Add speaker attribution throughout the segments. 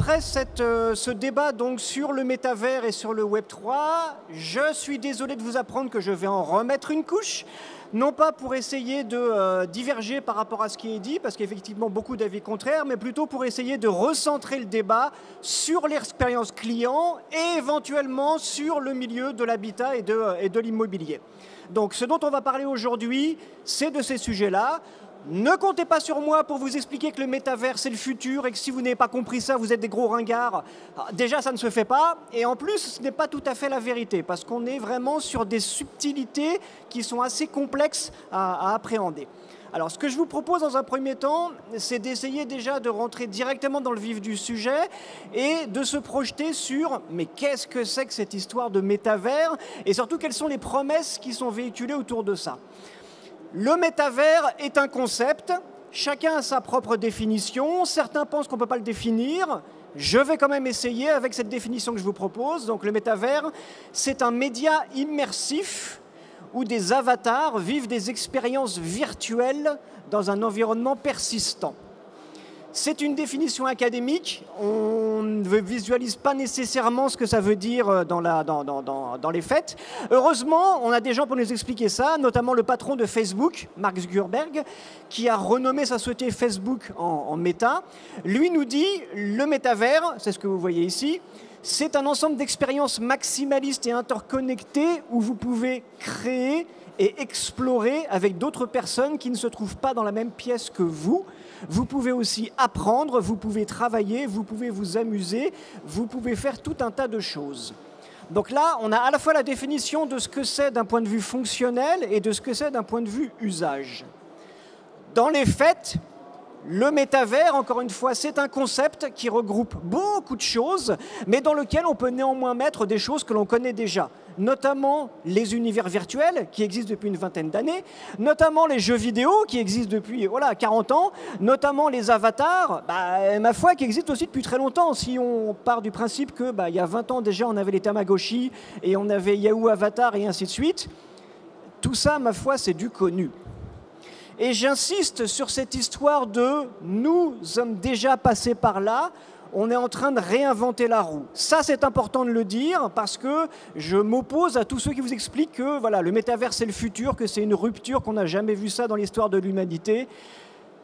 Speaker 1: après ce débat donc, sur le métavers et sur le Web3, je suis désolé de vous apprendre que je vais en remettre une couche. Non pas pour essayer de diverger par rapport à ce qui est dit, parce qu'effectivement beaucoup d'avis contraires, mais plutôt pour essayer de recentrer le débat sur l'expérience client et éventuellement sur le milieu de l'habitat et de l'immobilier. Donc ce dont on va parler aujourd'hui, c'est de ces sujets-là. Ne comptez pas sur moi pour vous expliquer que le métavers, c'est le futur et que si vous n'avez pas compris ça, vous êtes des gros ringards. Déjà, ça ne se fait pas. Et en plus, ce n'est pas tout à fait la vérité parce qu'on est vraiment sur des subtilités qui sont assez complexes à appréhender. Alors, ce que je vous propose dans un premier temps, c'est d'essayer déjà de rentrer directement dans le vif du sujet et de se projeter sur « mais qu'est-ce que c'est que cette histoire de métavers ?» et surtout, quelles sont les promesses qui sont véhiculées autour de ça. Le métavers est un concept, chacun a sa propre définition, certains pensent qu'on ne peut pas le définir, je vais quand même essayer avec cette définition que je vous propose. Donc le métavers, c'est un média immersif où des avatars vivent des expériences virtuelles dans un environnement persistant. C'est une définition académique, on ne visualise pas nécessairement ce que ça veut dire dans les faits. Heureusement, on a des gens pour nous expliquer ça, notamment le patron de Facebook, Mark Zuckerberg, qui a renommé sa société Facebook en Meta. Lui nous dit, le métavers, c'est ce que vous voyez ici, c'est un ensemble d'expériences maximalistes et interconnectées où vous pouvez créer et explorer avec d'autres personnes qui ne se trouvent pas dans la même pièce que vous. Vous pouvez aussi apprendre, vous pouvez travailler, vous pouvez vous amuser, vous pouvez faire tout un tas de choses. Donc là, on a à la fois la définition de ce que c'est d'un point de vue fonctionnel et de ce que c'est d'un point de vue usage. Dans les faits, le métavers, encore une fois, c'est un concept qui regroupe beaucoup de choses, mais dans lequel on peut néanmoins mettre des choses que l'on connaît déjà, notamment les univers virtuels qui existent depuis une vingtaine d'années, notamment les jeux vidéo qui existent depuis 40 ans, notamment les avatars, ma foi, qui existent aussi depuis très longtemps. Si on part du principe que il y a 20 ans déjà, on avait les Tamagotchi et on avait Yahoo Avatar et ainsi de suite, tout ça, ma foi, c'est du connu. Et j'insiste sur cette histoire de « nous sommes déjà passés par là », on est en train de réinventer la roue. Ça, c'est important de le dire parce que je m'oppose à tous ceux qui vous expliquent que voilà, le métavers, c'est le futur, que c'est une rupture, qu'on n'a jamais vu ça dans l'histoire de l'humanité.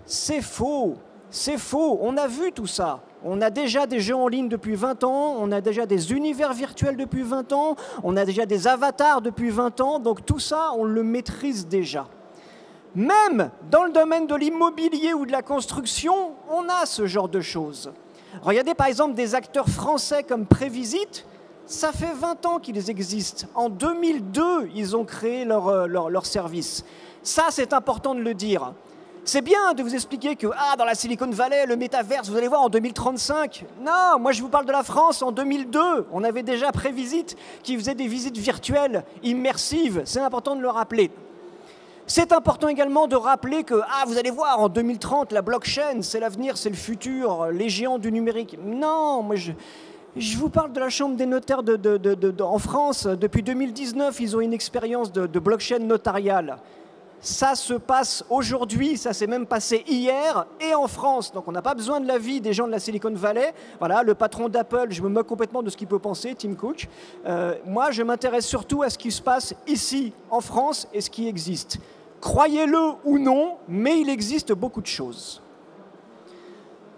Speaker 1: C'est faux. C'est faux. On a vu tout ça. On a déjà des jeux en ligne depuis 20 ans, on a déjà des univers virtuels depuis 20 ans, on a déjà des avatars depuis 20 ans, donc tout ça, on le maîtrise déjà. Même dans le domaine de l'immobilier ou de la construction, on a ce genre de choses. Regardez par exemple des acteurs français comme Prévisite, ça fait 20 ans qu'ils existent. En 2002, ils ont créé leur service. Ça, c'est important de le dire. C'est bien de vous expliquer que dans la Silicon Valley, le métaverse, vous allez voir en 2035. Non, moi je vous parle de la France en 2002. On avait déjà Prévisite qui faisait des visites virtuelles, immersives. C'est important de le rappeler. C'est important également de rappeler que, vous allez voir, en 2030, la blockchain, c'est l'avenir, c'est le futur, les géants du numérique. Non, moi je vous parle de la Chambre des notaires en France. Depuis 2019, ils ont une expérience de blockchain notariale. Ça se passe aujourd'hui, ça s'est même passé hier et en France. Donc on n'a pas besoin de l'avis des gens de la Silicon Valley. Voilà, le patron d'Apple, je me moque complètement de ce qu'il peut penser, Tim Cook. Moi, je m'intéresse surtout à ce qui se passe ici, en France, et ce qui existe. Croyez-le ou non, mais il existe beaucoup de choses.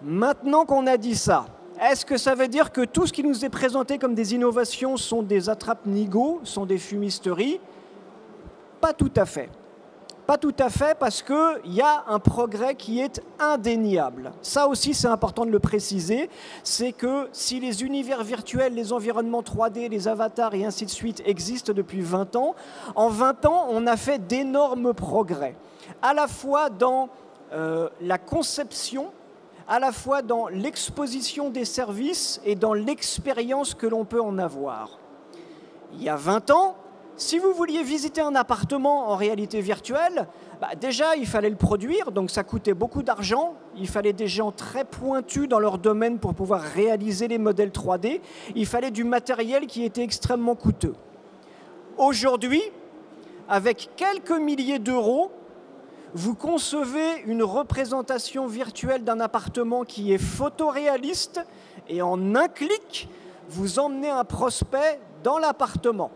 Speaker 1: Maintenant qu'on a dit ça, est-ce que ça veut dire que tout ce qui nous est présenté comme des innovations sont des attrape-nigauds, sont des fumisteries? Pas tout à fait. Pas tout à fait parce qu'il y a un progrès qui est indéniable. Ça aussi, c'est important de le préciser. C'est que si les univers virtuels, les environnements 3D, les avatars et ainsi de suite existent depuis 20 ans, en 20 ans, on a fait d'énormes progrès. À la fois dans la conception, à la fois dans l'exposition des services et dans l'expérience que l'on peut en avoir. Il y a 20 ans, si vous vouliez visiter un appartement en réalité virtuelle, déjà, il fallait le produire, donc ça coûtait beaucoup d'argent. Il fallait des gens très pointus dans leur domaine pour pouvoir réaliser les modèles 3D. Il fallait du matériel qui était extrêmement coûteux. Aujourd'hui, avec quelques milliers d'euros, Vous concevez une représentation virtuelle d'un appartement qui est photoréaliste et en un clic, vous emmenez un prospect dans l'appartement.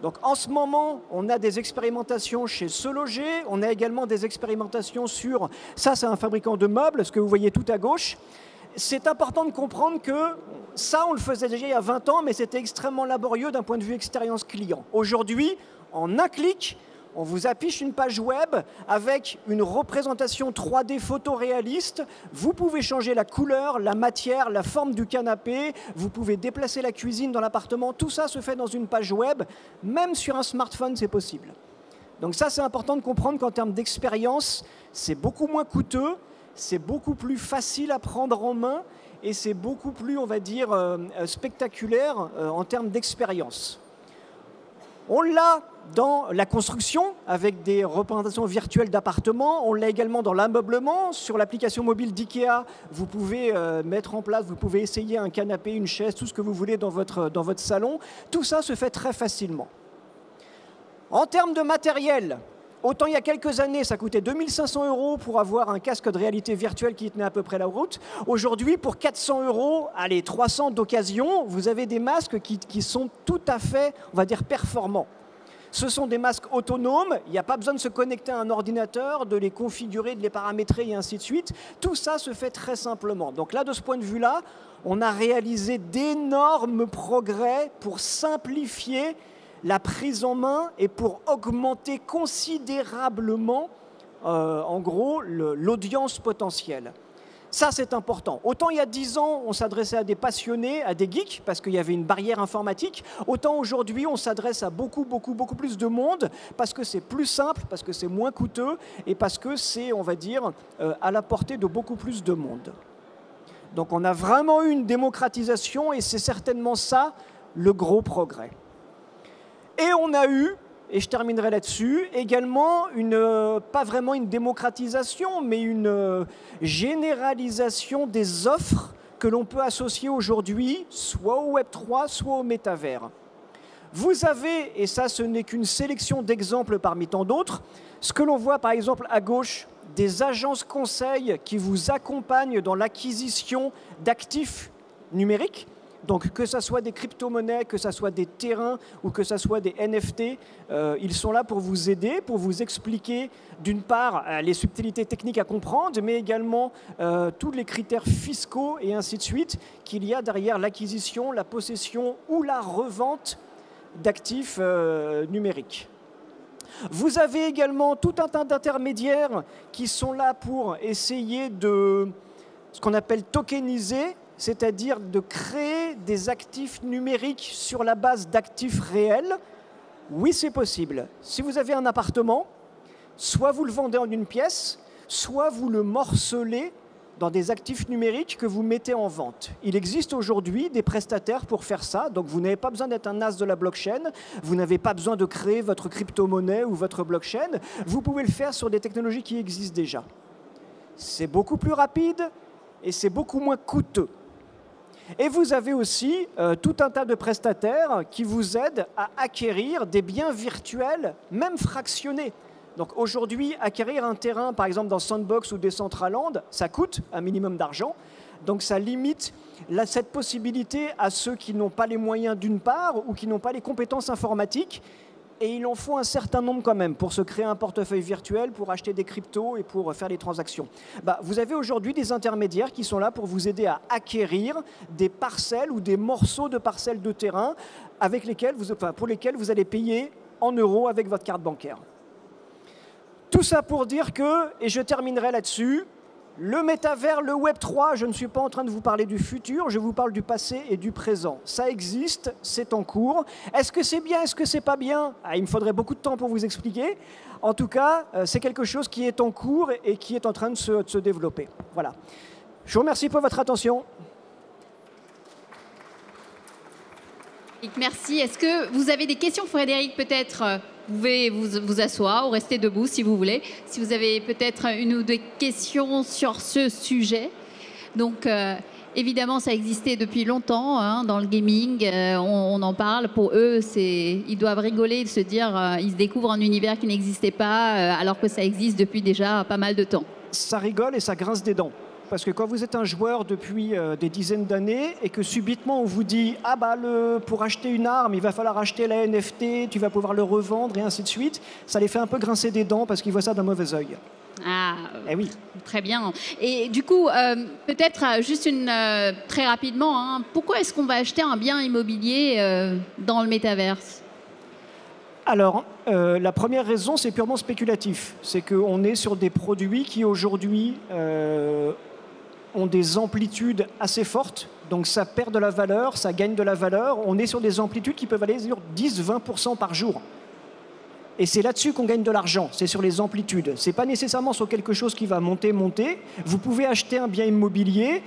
Speaker 1: Donc en ce moment, on a des expérimentations chez Se Loger, on a également des expérimentations sur, ça c'est un fabricant de meubles, ce que vous voyez tout à gauche. C'est important de comprendre que ça, on le faisait déjà il y a 20 ans, mais c'était extrêmement laborieux d'un point de vue expérience client. Aujourd'hui, en un clic, on vous affiche une page web avec une représentation 3D photoréaliste. Vous pouvez changer la couleur, la matière, la forme du canapé. Vous pouvez déplacer la cuisine dans l'appartement. Tout ça se fait dans une page web. Même sur un smartphone, c'est possible. Donc ça, c'est important de comprendre qu'en termes d'expérience, c'est beaucoup moins coûteux, c'est beaucoup plus facile à prendre en main et c'est beaucoup plus, on va dire, spectaculaire en termes d'expérience. On l'a dans la construction, avec des représentations virtuelles d'appartements. On l'a également dans l'ameublement. Sur l'application mobile d'IKEA, vous pouvez mettre en place, vous pouvez essayer un canapé, une chaise, tout ce que vous voulez dans votre salon. Tout ça se fait très facilement. En termes de matériel, autant il y a quelques années, ça coûtait 2 500 € pour avoir un casque de réalité virtuelle qui tenait à peu près la route. Aujourd'hui, pour 400 €, allez, 300 d'occasion, vous avez des masques qui sont tout à fait, on va dire, performants. Ce sont des masques autonomes, il n'y a pas besoin de se connecter à un ordinateur, de les configurer, de les paramétrer et ainsi de suite. Tout ça se fait très simplement. Donc là, de ce point de vue-là, on a réalisé d'énormes progrès pour simplifier la prise en main et pour augmenter considérablement, en gros, l'audience potentielle. Ça, c'est important. Autant il y a 10 ans, on s'adressait à des passionnés, à des geeks, parce qu'il y avait une barrière informatique. Autant aujourd'hui, on s'adresse à beaucoup plus de monde, parce que c'est plus simple, parce que c'est moins coûteux, et parce que c'est, on va dire, à la portée de beaucoup plus de monde. Donc on a vraiment eu une démocratisation, et c'est certainement ça, le gros progrès. Et on a eu, et je terminerai là-dessus, également pas vraiment une démocratisation, mais une généralisation des offres que l'on peut associer aujourd'hui, soit au Web3, soit au métavers. Vous avez, et ça ce n'est qu'une sélection d'exemples parmi tant d'autres, ce que l'on voit par exemple à gauche, des agences conseils qui vous accompagnent dans l'acquisition d'actifs numériques. Donc que ce soit des crypto-monnaies, que ce soit des terrains ou que ce soit des NFT, ils sont là pour vous aider, pour vous expliquer d'une part les subtilités techniques à comprendre, mais également tous les critères fiscaux et ainsi de suite qu'il y a derrière l'acquisition, la possession ou la revente d'actifs numériques. Vous avez également tout un tas d'intermédiaires qui sont là pour essayer de ce qu'on appelle tokeniser, c'est-à-dire de créer des actifs numériques sur la base d'actifs réels. Oui, c'est possible. Si vous avez un appartement, soit vous le vendez en une pièce, soit vous le morcelez dans des actifs numériques que vous mettez en vente. Il existe aujourd'hui des prestataires pour faire ça, donc vous n'avez pas besoin d'être un as de la blockchain, vous n'avez pas besoin de créer votre crypto-monnaie ou votre blockchain, vous pouvez le faire sur des technologies qui existent déjà. C'est beaucoup plus rapide et c'est beaucoup moins coûteux. Et vous avez aussi tout un tas de prestataires qui vous aident à acquérir des biens virtuels, même fractionnés. Donc aujourd'hui, acquérir un terrain, par exemple dans Sandbox ou Decentraland, ça coûte un minimum d'argent. Donc ça limite cette possibilité à ceux qui n'ont pas les moyens d'une part ou qui n'ont pas les compétences informatiques. Et il en faut un certain nombre quand même pour se créer un portefeuille virtuel, pour acheter des cryptos et pour faire des transactions. Vous avez aujourd'hui des intermédiaires qui sont là pour vous aider à acquérir des parcelles ou des morceaux de parcelles de terrain pour lesquels vous allez payer en euros avec votre carte bancaire. Tout ça pour dire que, et je terminerai là-dessus, le métavers, le Web3, je ne suis pas en train de vous parler du futur, je vous parle du passé et du présent. Ça existe, c'est en cours. Est-ce que c'est bien, est-ce que c'est pas bien? Il me faudrait beaucoup de temps pour vous expliquer. En tout cas, c'est quelque chose qui est en cours et qui est en train de se développer. Voilà. Je vous remercie pour votre attention.
Speaker 2: Merci. Est-ce que vous avez des questions, Frédéric, peut-être? Vous pouvez vous asseoir ou rester debout si vous voulez. Si vous avez peut-être une ou deux questions sur ce sujet. Donc, Évidemment, ça existait depuis longtemps hein, dans le gaming. On en parle. Pour eux, ils doivent rigoler de se dire ils se découvrent un univers qui n'existait pas alors que ça existe depuis déjà pas mal de temps.
Speaker 1: Ça rigole et ça grince des dents. Parce que quand vous êtes un joueur depuis des dizaines d'années et que subitement on vous dit « Ah bah, pour acheter une arme, il va falloir acheter la NFT, tu vas pouvoir le revendre et ainsi de suite », ça les fait un peu grincer des dents parce qu'ils voient ça d'un mauvais œil.
Speaker 2: Ah,
Speaker 1: eh oui.
Speaker 2: Très bien. Et du coup, peut-être juste très rapidement, hein, pourquoi est-ce qu'on va acheter un bien immobilier dans le métaverse ?
Speaker 1: Alors, la première raison, c'est purement spéculatif. C'est qu'on est sur des produits qui aujourd'hui ont des amplitudes assez fortes. Donc ça perd de la valeur, ça gagne de la valeur. On est sur des amplitudes qui peuvent aller sur 10-20% par jour. Et c'est là-dessus qu'on gagne de l'argent, c'est sur les amplitudes. Ce n'est pas nécessairement sur quelque chose qui va monter. Vous pouvez acheter un bien immobilier,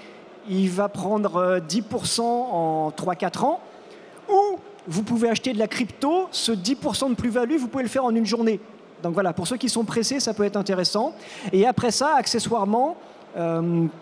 Speaker 1: il va prendre 10% en 3-4 ans, ou vous pouvez acheter de la crypto, ce 10% de plus-value, vous pouvez le faire en une journée. Donc voilà, pour ceux qui sont pressés, ça peut être intéressant. Et après ça, accessoirement,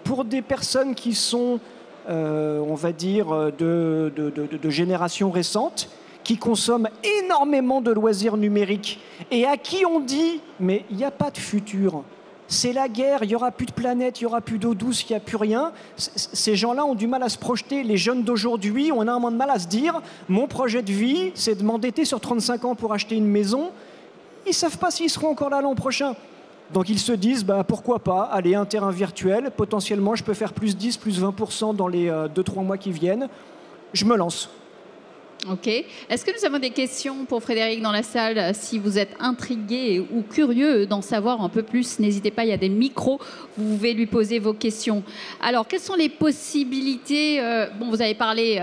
Speaker 1: pour des personnes qui sont, on va dire, de génération récente, qui consomment énormément de loisirs numériques et à qui on dit « mais il n'y a pas de futur, c'est la guerre, il n'y aura plus de planète, il n'y aura plus d'eau douce, il n'y a plus rien », ces gens-là ont du mal à se projeter. Les jeunes d'aujourd'hui ont énormément de mal à se dire « mon projet de vie, c'est de m'endetter sur 35 ans pour acheter une maison ». Ils ne savent pas s'ils seront encore là l'an prochain. Donc ils se disent bah, « pourquoi pas, aller un terrain virtuel, potentiellement je peux faire plus 10, plus 20% dans les 2-3 mois qui viennent, je me lance ».
Speaker 2: Ok. Est-ce que nous avons des questions pour Frédéric dans la salle? Si vous êtes intrigué ou curieux d'en savoir un peu plus, n'hésitez pas, il y a des micros, vous pouvez lui poser vos questions. Alors, quelles sont les possibilités bon, vous avez parlé,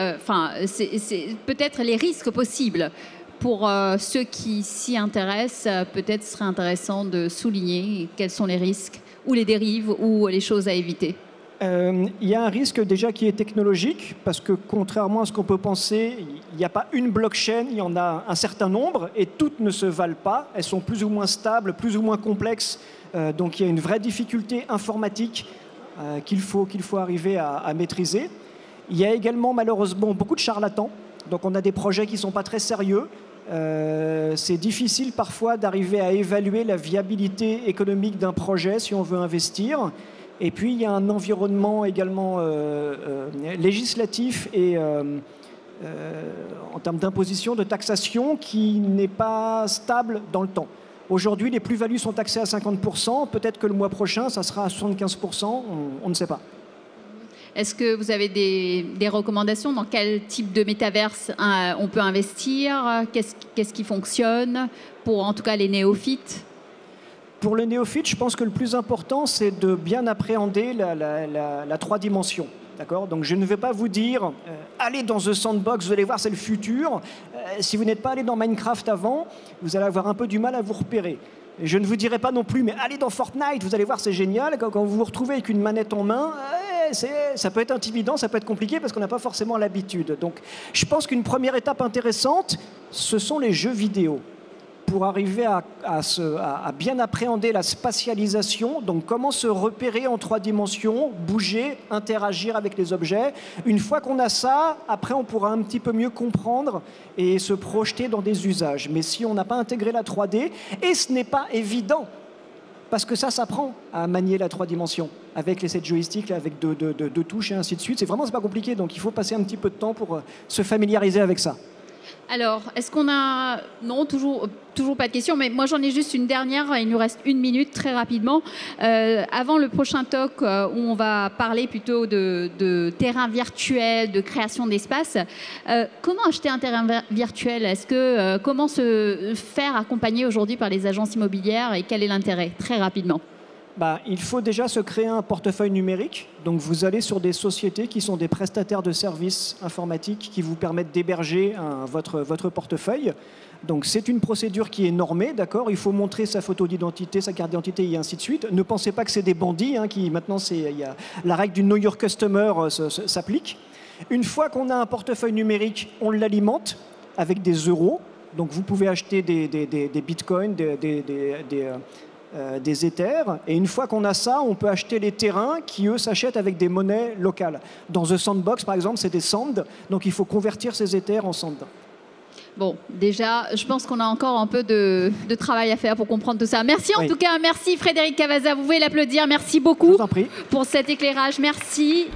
Speaker 2: c'est peut-être les risques possibles. Pour ceux qui s'y intéressent, peut-être serait intéressant de souligner quels sont les risques ou les dérives ou les choses à éviter.
Speaker 1: Il y a un risque déjà qui est technologique, parce que contrairement à ce qu'on peut penser, il n'y a pas une blockchain, il y en a un certain nombre, et toutes ne se valent pas. Elles sont plus ou moins stables, plus ou moins complexes, donc il y a une vraie difficulté informatique qu'il faut arriver à maîtriser. Il y a également malheureusement beaucoup de charlatans, donc on a des projets qui ne sont pas très sérieux. C'est difficile parfois d'arriver à évaluer la viabilité économique d'un projet si on veut investir. Et puis, il y a un environnement également législatif et en termes d'imposition, de taxation, qui n'est pas stable dans le temps. Aujourd'hui, les plus-values sont taxées à 50%. Peut-être que le mois prochain, ça sera à 75%. On ne sait pas.
Speaker 2: Est-ce que vous avez des recommandations? Dans quel type de métaverse on peut investir? Qu'est-ce qui fonctionne pour, en tout cas, les néophytes?
Speaker 1: Pour le néophyte, je pense que le plus important, c'est de bien appréhender la 3 dimensions. D'accord ? Donc je ne vais pas vous dire allez dans The Sandbox, vous allez voir, c'est le futur. Si vous n'êtes pas allé dans Minecraft avant, vous allez avoir un peu du mal à vous repérer. Et je ne vous dirai pas non plus, mais allez dans Fortnite, vous allez voir, c'est génial. Quand vous vous retrouvez avec une manette en main, ça peut être intimidant, ça peut être compliqué parce qu'on n'a pas forcément l'habitude. Donc je pense qu'une première étape intéressante, ce sont les jeux vidéo. Pour arriver à bien appréhender la spatialisation, donc comment se repérer en 3 dimensions, bouger, interagir avec les objets. Une fois qu'on a ça, après on pourra un petit peu mieux comprendre et se projeter dans des usages. Mais si on n'a pas intégré la 3D, et ce n'est pas évident, parce que ça s'apprend à manier la 3 dimensions, avec les 7 joysticks, avec deux touches et ainsi de suite. C'est pas compliqué, donc il faut passer un petit peu de temps pour se familiariser avec ça.
Speaker 2: Alors, est-ce qu'on a... Non, toujours pas de questions, mais moi j'en ai juste une dernière, il nous reste 1 minute, très rapidement. Avant le prochain talk, où on va parler plutôt de terrain virtuel, de création d'espace, comment acheter un terrain virtuel? Comment se faire accompagner aujourd'hui par les agences immobilières et quel est l'intérêt? Très rapidement.
Speaker 1: Il faut déjà se créer un portefeuille numérique. Donc vous allez sur des sociétés qui sont des prestataires de services informatiques qui vous permettent d'héberger votre portefeuille. Donc c'est une procédure qui est normée, d'accord. Il faut montrer sa photo d'identité, sa carte d'identité et ainsi de suite. Ne pensez pas que c'est des bandits, qui maintenant la règle du Know Your Customer s'applique. Une fois qu'on a un portefeuille numérique, on l'alimente avec des euros. Donc vous pouvez acheter des bitcoins, des Ethers. Et une fois qu'on a ça, on peut acheter les terrains qui, eux, s'achètent avec des monnaies locales. Dans The Sandbox, par exemple, c'est des Sand. Donc, il faut convertir ces Ethers en Sand.
Speaker 2: Bon, déjà, je pense qu'on a encore un peu de travail à faire pour comprendre tout ça. Merci en tout cas, merci Frédéric Cavazza, vous pouvez l'applaudir. Merci beaucoup pour cet éclairage. Merci.